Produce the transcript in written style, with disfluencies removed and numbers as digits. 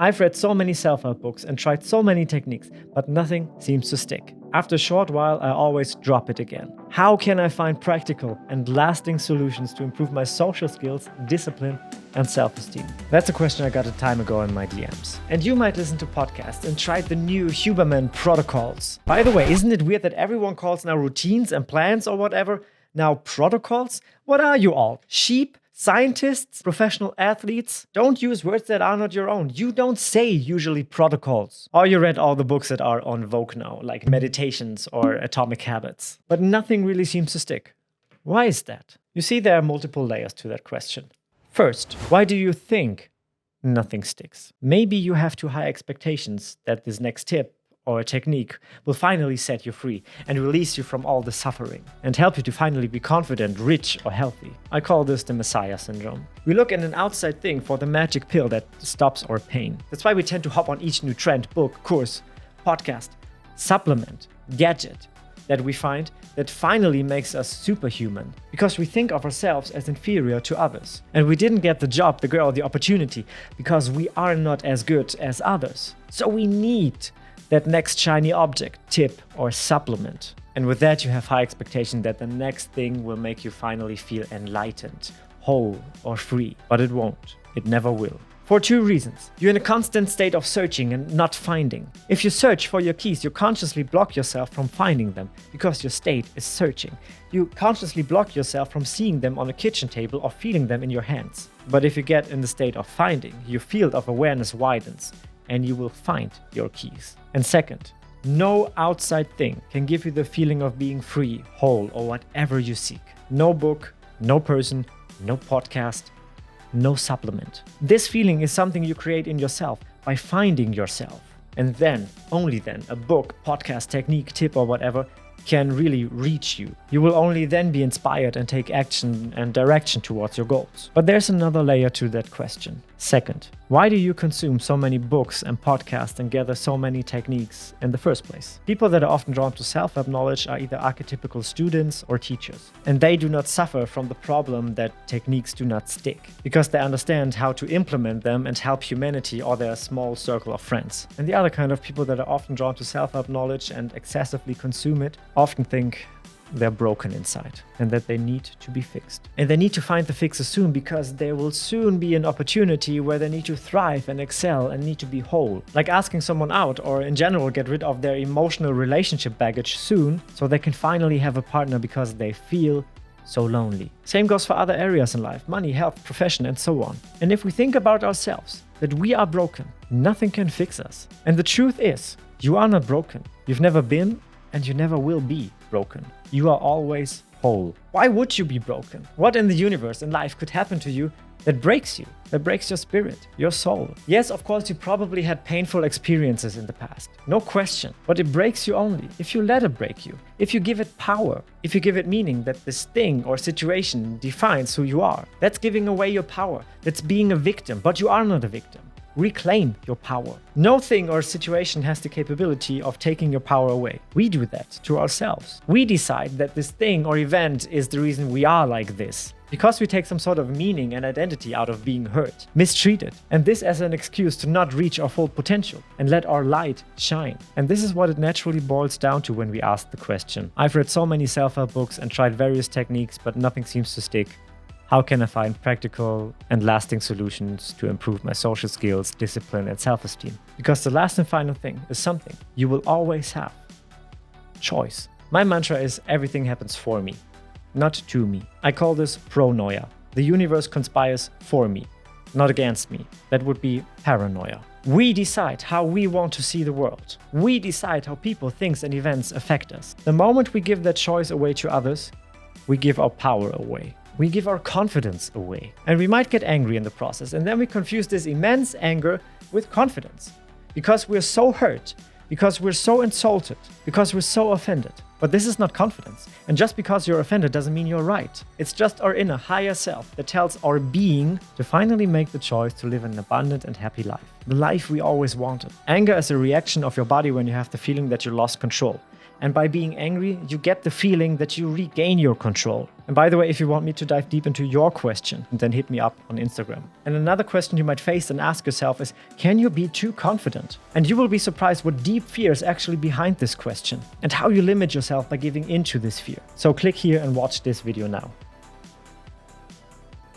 I've read so many self-help books and tried so many techniques, but nothing seems to stick. After a short while, I always drop it again. How can I find practical and lasting solutions to improve my social skills, discipline, and self-esteem? That's a question I got a time ago in my DMs. And you might listen to podcasts and try the new Huberman protocols. By the way, isn't it weird that everyone calls now routines and plans or whatever now protocols? What are you all? Sheep? Scientists, professional athletes? Don't use words that are not your own. You don't say usually protocols. Or you read all the books that are on Vogue now, like Meditations or Atomic Habits. But nothing really seems to stick. Why is that? You see, there are multiple layers to that question. First, why do you think nothing sticks? Maybe you have too high expectations that this next tip or a technique will finally set you free and release you from all the suffering and help you to finally be confident, rich, or healthy. I call this the Messiah syndrome. We look at an outside thing for the magic pill that stops our pain. That's why we tend to hop on each new trend, book, course, podcast, supplement, gadget that we find that finally makes us superhuman, because we think of ourselves as inferior to others. And we didn't get the job, the girl, the opportunity because we are not as good as others. So we need that next shiny object, tip, or supplement. And with that, you have high expectation that the next thing will make you finally feel enlightened, whole, or free. But it won't. It never will. For two reasons. You're in a constant state of searching and not finding. If you search for your keys, you consciously block yourself from finding them because your state is searching. You consciously block yourself from seeing them on a kitchen table or feeling them in your hands. But if you get in the state of finding, your field of awareness widens, and you will find your keys. And second, no outside thing can give you the feeling of being free, whole, or whatever you seek. No book, no person, no podcast, no supplement. This feeling is something you create in yourself by finding yourself. And then, only then, a book, podcast, technique, tip, or whatever can really reach you. You will only then be inspired and take action and direction towards your goals. But there's another layer to that question. Second, why do you consume so many books and podcasts and gather so many techniques in the first place? People that are often drawn to self-help knowledge are either archetypical students or teachers. And they do not suffer from the problem that techniques do not stick, because they understand how to implement them and help humanity or their small circle of friends. And the other kind of people that are often drawn to self-help knowledge and excessively consume it often think they're broken inside and that they need to be fixed. And they need to find the fixes soon, because there will soon be an opportunity where they need to thrive and excel and need to be whole. Like asking someone out, or in general get rid of their emotional relationship baggage soon so they can finally have a partner because they feel so lonely. Same goes for other areas in life: money, health, profession, and so on. And if we think about ourselves, that we are broken, nothing can fix us. And the truth is, you are not broken. You've never been and you never will be broken. You are always whole. Why would you be broken? What in the universe and life could happen to you that breaks you, that breaks your spirit, your soul? Yes, of course, you probably had painful experiences in the past. No question. But it breaks you only if you let it break you, if you give it power, if you give it meaning that this thing or situation defines who you are. That's giving away your power. That's being a victim, but you are not a victim. Reclaim your power. No thing or situation has the capability of taking your power away. We do that to ourselves. We decide that this thing or event is the reason we are like this, because we take some sort of meaning and identity out of being hurt, mistreated, and this as an excuse to not reach our full potential and let our light shine. And this is what it naturally boils down to when we ask the question. I've read so many self-help books and tried various techniques, but nothing seems to stick. How can I find practical and lasting solutions to improve my social skills, discipline, and self-esteem? Because the last and final thing is something you will always have: choice. My mantra is everything happens for me, not to me. I call this pronoia. The universe conspires for me, not against me. That would be paranoia. We decide how we want to see the world. We decide how people, things, and events affect us. The moment we give that choice away to others, we give our power away. We give our confidence away. And we might get angry in the process, and then we confuse this immense anger with confidence. Because we're so hurt, because we're so insulted, because we're so offended. But this is not confidence. And just because you're offended doesn't mean you're right. It's just our inner higher self that tells our being to finally make the choice to live an abundant and happy life. The life we always wanted. Anger is a reaction of your body when you have the feeling that you lost control. And by being angry, you get the feeling that you regain your control. And by the way, if you want me to dive deep into your question, then hit me up on Instagram. And another question you might face and ask yourself is, can you be too confident? And you will be surprised what deep fear is actually behind this question and how you limit yourself by giving into this fear. So click here and watch this video now.